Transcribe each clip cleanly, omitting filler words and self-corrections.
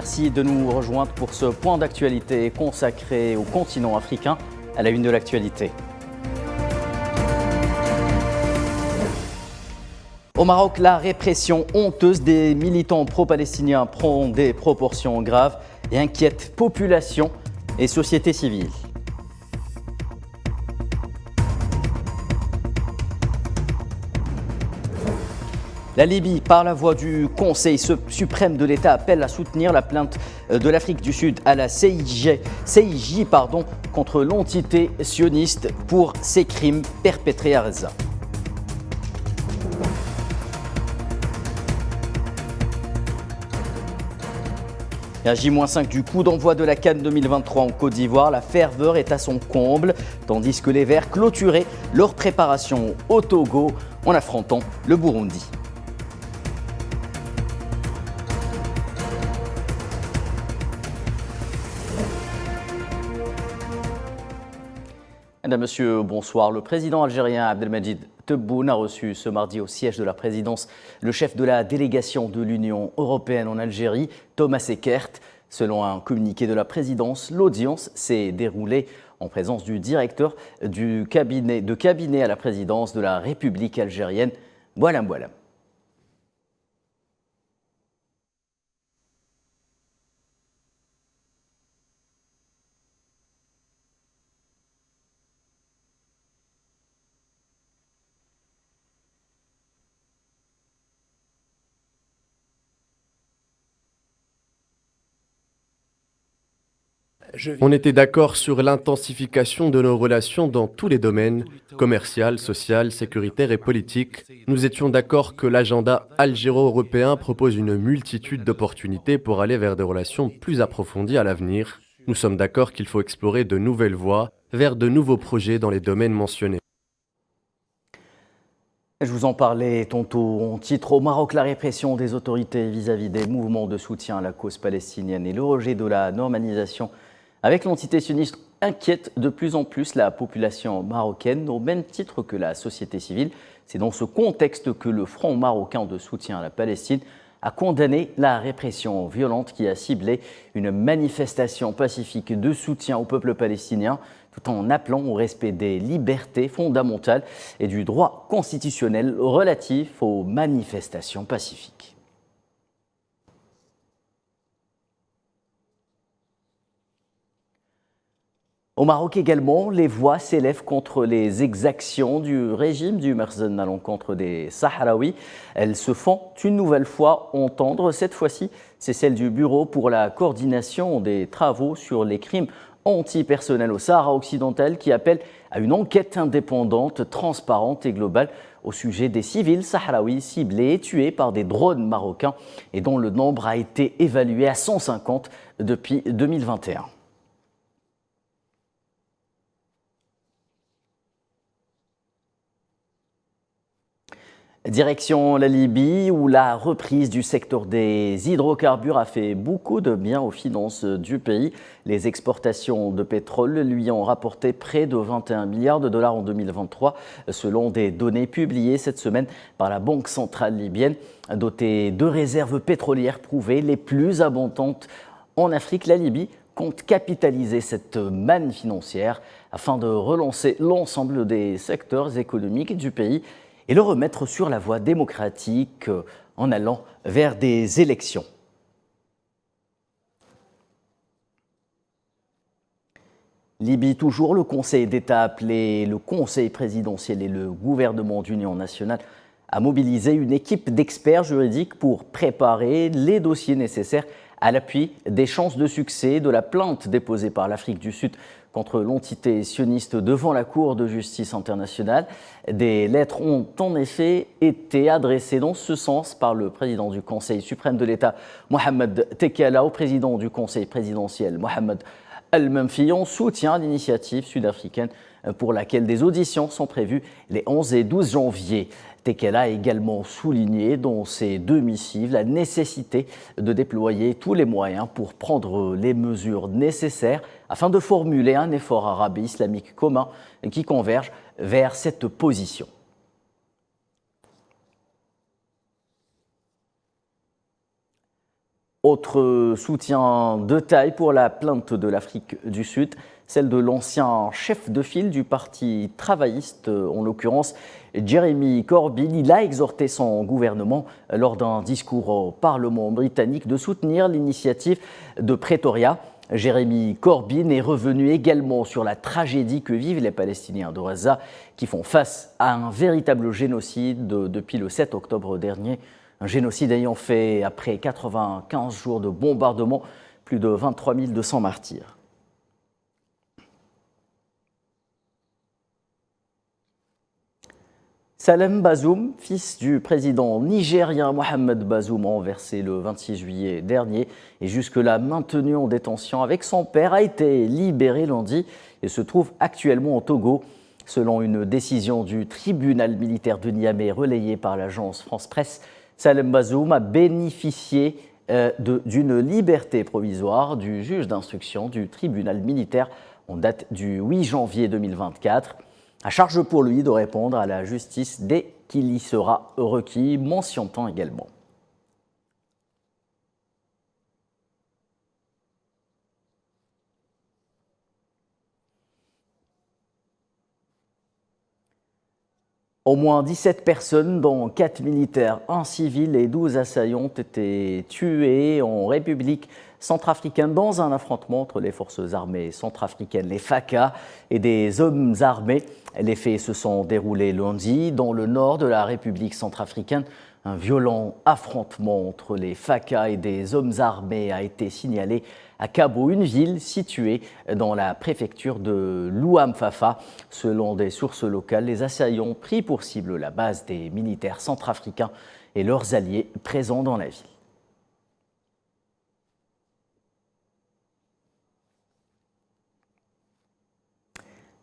merci de nous rejoindre pour ce point d'actualité consacré au continent africain, à la une de l'actualité. Au Maroc, la répression honteuse des militants pro-palestiniens prend des proportions graves et inquiète population et société civile. La Libye, par la voix du Conseil suprême de l'État, appelle à soutenir la plainte de l'Afrique du Sud à la CIJ contre l'entité sioniste pour ses crimes perpétrés à Gaza. À J-5 du coup d'envoi de la CAN 2023 en Côte d'Ivoire, la ferveur est à son comble, tandis que les Verts clôturaient leur préparation au Togo en affrontant le Burundi. Mesdames, Messieurs, bonsoir. Le président algérien Abdelmadjid Tebboune a reçu ce mardi au siège de la présidence le chef de la délégation de l'Union européenne en Algérie, Thomas Eckert. Selon un communiqué de la présidence, l'audience s'est déroulée en présence du directeur de cabinet à la présidence de la République algérienne, Boualem Boualem. On était d'accord sur l'intensification de nos relations dans tous les domaines, commercial, social, sécuritaire et politique. Nous étions d'accord que l'agenda algéro-européen propose une multitude d'opportunités pour aller vers des relations plus approfondies à l'avenir. Nous sommes d'accord qu'il faut explorer de nouvelles voies vers de nouveaux projets dans les domaines mentionnés. Je vous en parlais tantôt en titre. Au Maroc, la répression des autorités vis-à-vis des mouvements de soutien à la cause palestinienne et le rejet de la normalisation avec l'entité sioniste inquiète de plus en plus la population marocaine au même titre que la société civile. C'est dans ce contexte que le Front marocain de soutien à la Palestine a condamné la répression violente qui a ciblé une manifestation pacifique de soutien au peuple palestinien tout en appelant au respect des libertés fondamentales et du droit constitutionnel relatif aux manifestations pacifiques. Au Maroc également, les voix s'élèvent contre les exactions du régime du Merzen à l'encontre des Sahraouis. Elles se font une nouvelle fois entendre. Cette fois-ci, c'est celle du Bureau pour la coordination des travaux sur les crimes antipersonnels au Sahara occidental qui appelle à une enquête indépendante, transparente et globale au sujet des civils sahraouis ciblés et tués par des drones marocains et dont le nombre a été évalué à 150 depuis 2021. Direction la Libye, où la reprise du secteur des hydrocarbures a fait beaucoup de bien aux finances du pays. Les exportations de pétrole lui ont rapporté près de 21 milliards de dollars en 2023, selon des données publiées cette semaine par la Banque centrale libyenne. Dotée de réserves pétrolières prouvées les plus abondantes en Afrique, la Libye compte capitaliser cette manne financière afin de relancer l'ensemble des secteurs économiques du pays et le remettre sur la voie démocratique en allant vers des élections. Libye toujours, le Conseil d'État appelé le Conseil présidentiel et le gouvernement d'union nationale a mobilisé une équipe d'experts juridiques pour préparer les dossiers nécessaires à l'appui des chances de succès de la plainte déposée par l'Afrique du Sud contre l'entité sioniste devant la Cour de justice internationale. Des lettres ont en effet été adressées dans ce sens par le président du Conseil suprême de l'État, Mohamed Tekala, au président du Conseil présidentiel, Mohamed Al-Menfi, en soutien à l'initiative sud-africaine pour laquelle des auditions sont prévues les 11 et 12 janvier. Tekela a également souligné dans ses deux missives la nécessité de déployer tous les moyens pour prendre les mesures nécessaires afin de formuler un effort arabe et islamique commun qui converge vers cette position. Autre soutien de taille pour la plainte de l'Afrique du Sud, celle de l'ancien chef de file du parti travailliste, en l'occurrence Jeremy Corbyn. Il a exhorté son gouvernement lors d'un discours au Parlement britannique de soutenir l'initiative de Pretoria. Jeremy Corbyn est revenu également sur la tragédie que vivent les Palestiniens de Gaza qui font face à un véritable génocide depuis le 7 octobre dernier. Un génocide ayant fait, après 95 jours de bombardement, plus de 23 200 martyrs. Salem Bazoum, fils du président nigérien Mohamed Bazoum, renversé le 26 juillet dernier et jusque-là maintenu en détention avec son père, a été libéré lundi et se trouve actuellement au Togo. Selon une décision du tribunal militaire de Niamey relayée par l'agence France Presse, Salem Bazoum a bénéficié d'une liberté provisoire du juge d'instruction du tribunal militaire en date du 8 janvier 2024. À charge pour lui de répondre à la justice dès qu'il y sera requis, mentionnant également. Au moins 17 personnes, dont 4 militaires, 1 civil et 12 assaillants, ont été tués en République centrafricaine dans un affrontement entre les forces armées centrafricaines, les FACA, et des hommes armés. Les faits se sont déroulés lundi dans le nord de la République centrafricaine. Un violent affrontement entre les FACA et des hommes armés a été signalé à Kabo, une ville située dans la préfecture de l'Ouham-Fafa. Selon des sources locales, les assaillants ont pris pour cible la base des militaires centrafricains et leurs alliés présents dans la ville.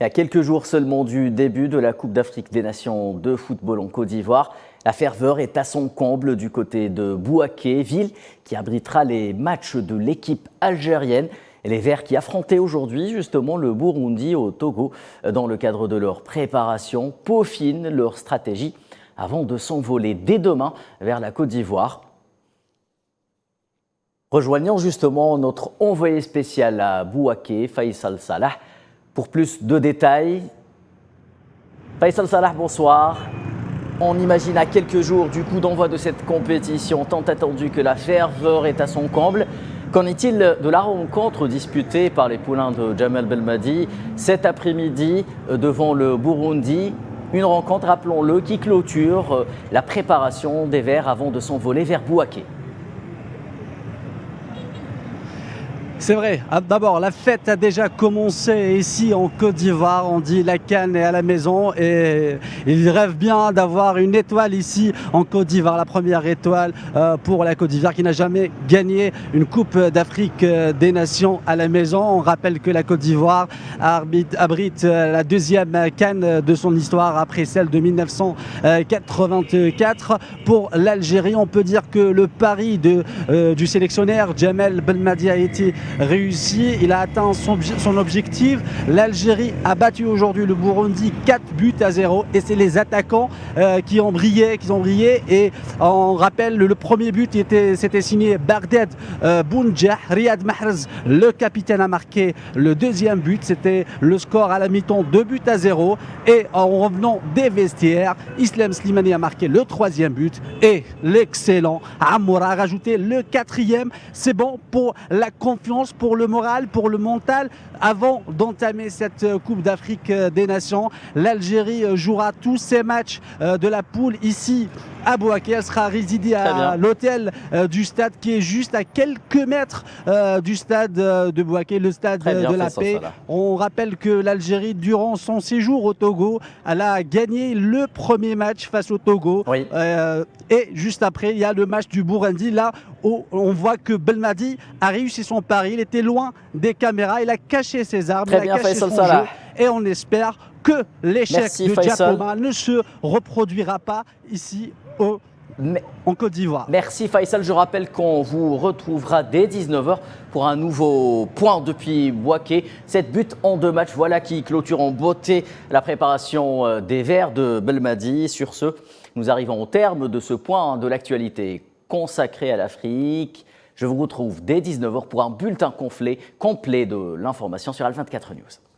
Et à quelques jours seulement du début de la Coupe d'Afrique des Nations de football en Côte d'Ivoire, la ferveur est à son comble du côté de Bouaké, ville qui abritera les matchs de l'équipe algérienne. Et les Verts qui affrontaient aujourd'hui justement le Burundi au Togo dans le cadre de leur préparation peaufinent leur stratégie avant de s'envoler dès demain vers la Côte d'Ivoire. Rejoignons justement notre envoyé spécial à Bouaké, Faisal Salah, pour plus de détails. Faisal Salah, bonsoir. On imagine à quelques jours du coup d'envoi de cette compétition tant attendue que la ferveur est à son comble. Qu'en est-il de la rencontre disputée par les poulains de Jamel Belmadi cet après-midi devant le Burundi? Une rencontre, rappelons-le, qui clôture la préparation des Verts avant de s'envoler vers Bouaké. C'est vrai, d'abord la fête a déjà commencé ici en Côte d'Ivoire, on dit la CAN est à la maison et ils rêvent bien d'avoir une étoile ici en Côte d'Ivoire, la première étoile pour la Côte d'Ivoire qui n'a jamais gagné une Coupe d'Afrique des Nations à la maison. On rappelle que la Côte d'Ivoire abrite la deuxième CAN de son histoire après celle de 1984. Pour l'Algérie, on peut dire que le pari du sélectionneur Jamel Belmadi a été réussi, il a atteint son objectif. L'Algérie a battu aujourd'hui le Burundi 4-0 et c'est les attaquants qui ont brillé et on rappelle le premier but c'était signé Bagdad Bounjah. Riyad Mahrez, le capitaine, a marqué le deuxième but, c'était le score à la mi-temps 2-0 et en revenant des vestiaires, Islam Slimani a marqué le troisième but et l'excellent Amoura a rajouté le quatrième. C'est bon pour la confiance, pour le moral, pour le mental. Avant d'entamer cette Coupe d'Afrique des Nations, l'Algérie jouera tous ses matchs de la poule ici à Bouaké. Elle sera résidée à l'hôtel du stade qui est juste à quelques mètres du stade de Bouaké, le stade de la paix. On rappelle que l'Algérie, durant son séjour au Togo, elle a gagné le premier match face au Togo. Oui. Et juste après, il y a le match du Burundi, là où on voit que Belmadi a réussi son pari. Il était loin des caméras, il a caché ses armes, il a caché son jeu. Et on espère que l'échec de Diakoma ne se reproduira pas ici en Côte d'Ivoire. Merci Faisal, je rappelle qu'on vous retrouvera dès 19h pour un nouveau point depuis Bouaké. 7 buts en 2 matchs, voilà qui clôture en beauté la préparation des Verts de Belmadi. Sur ce, nous arrivons au terme de ce point de l'actualité consacré à l'Afrique. Je vous retrouve dès 19h pour un bulletin complet de l'information sur Al24 News.